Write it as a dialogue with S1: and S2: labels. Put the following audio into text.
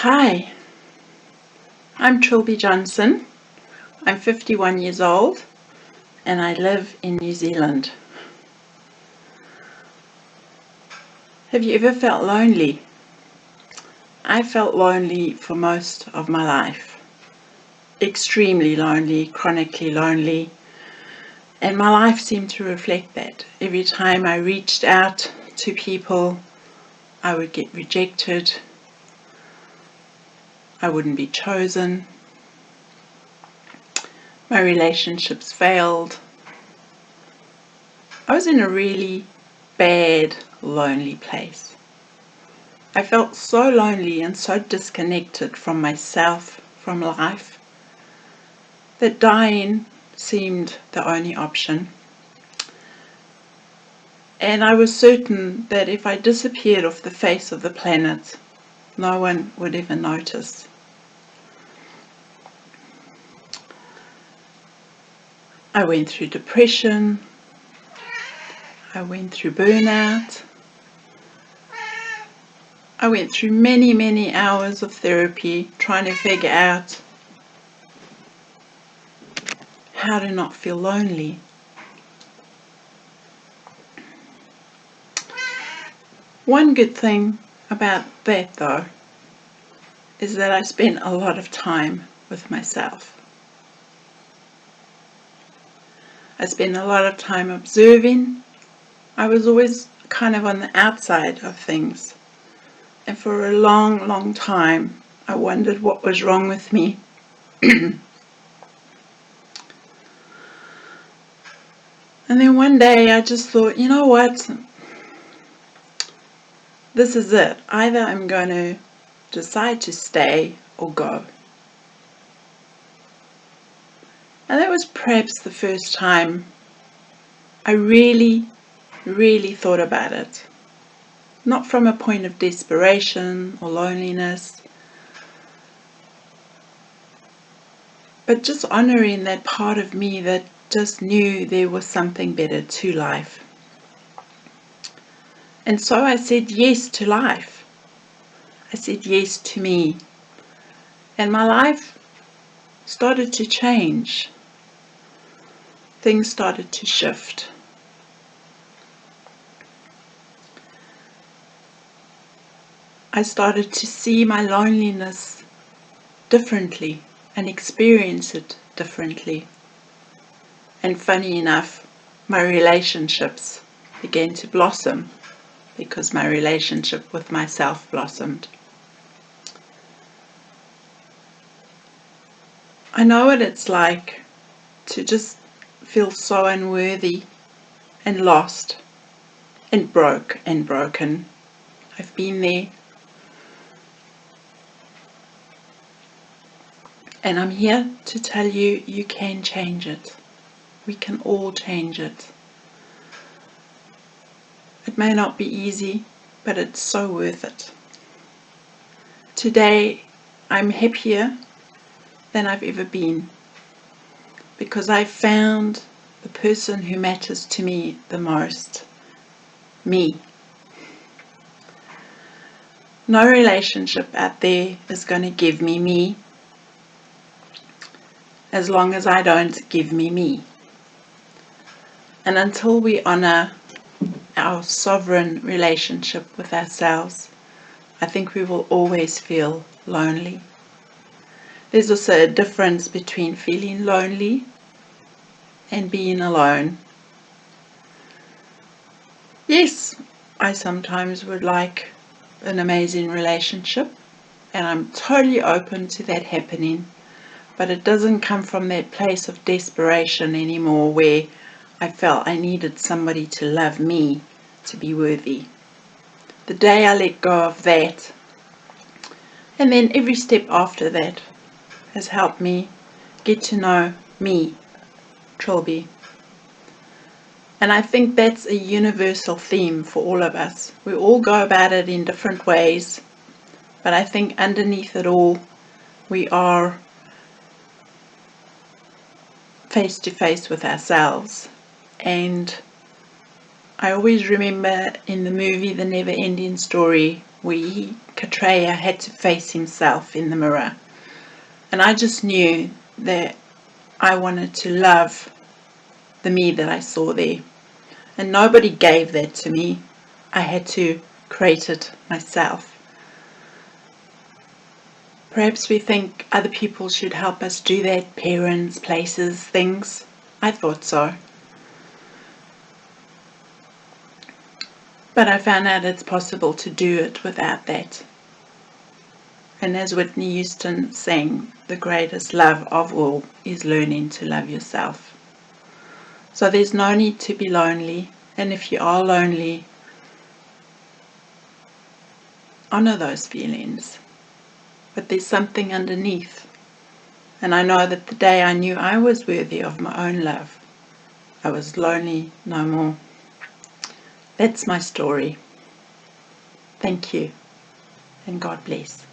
S1: Hi, I'm Trilby Johnson. I'm 51 years old and I live in New Zealand. Have you ever felt lonely? I felt lonely for most of my life. Extremely lonely, chronically lonely. And my life seemed to reflect that. Every time I reached out to people, I would get rejected. I wouldn't be chosen. My relationships failed. I was in a really bad, lonely place. I felt so lonely and so disconnected from myself, from life, that dying seemed the only option. And I was certain that if I disappeared off the face of the planet, no one would ever notice. I went through depression. I went through burnout. I went through many, many hours of therapy trying to figure out how to not feel lonely. One good thing about that, though, is that I spent a lot of time with myself. I spent a lot of time observing. I was always kind of on the outside of things. And for a long, long time, I wondered what was wrong with me. And then one day I just thought, you know what? This is it. Either I'm going to decide to stay or go. And that was perhaps the first time I really thought about it. Not from a point of desperation or loneliness, but just honouring that part of me that just knew there was something better to life. And so I said yes to life. I said yes to me. And my life started to change. Things started to shift. I started to see my loneliness differently and experience it differently. And funny enough, my relationships began to blossom because my relationship with myself blossomed. I know what it's like to just feel so unworthy and lost and broken. I've been there. And I'm here to tell you, you can change it. We can all change it. It may not be easy, but it's so worth it. Today, I'm happier than I've ever been because I found the person who matters to me the most. Me. No relationship out there is going to give me as long as I don't give me. And until we honour our sovereign relationship with ourselves, I think we will always feel lonely. There's also a difference between feeling lonely and being alone. Yes, I sometimes would like an amazing relationship, and I'm totally open to that happening, but it doesn't come from that place of desperation anymore where I felt I needed somebody to love me to be worthy. The day I let go of that, and then every step after that, has helped me get to know me, Trilby. And I think that's a universal theme for all of us. We all go about it in different ways, but I think underneath it all, we are face to face with ourselves. And I always remember in the movie The Never Ending Story where Katreya had to face himself in the mirror. And I just knew that I wanted to love the me that I saw there. And nobody gave that to me. I had to create it myself. Perhaps we think other people should help us do that, parents, places, things. I thought so. But I found out it's possible to do it without that. And as Whitney Houston sang, the greatest love of all is learning to love yourself. So there's no need to be lonely. And if you are lonely, honor those feelings. But there's something underneath. And I know that the day I knew I was worthy of my own love, I was lonely no more. That's my story. Thank you, and God bless.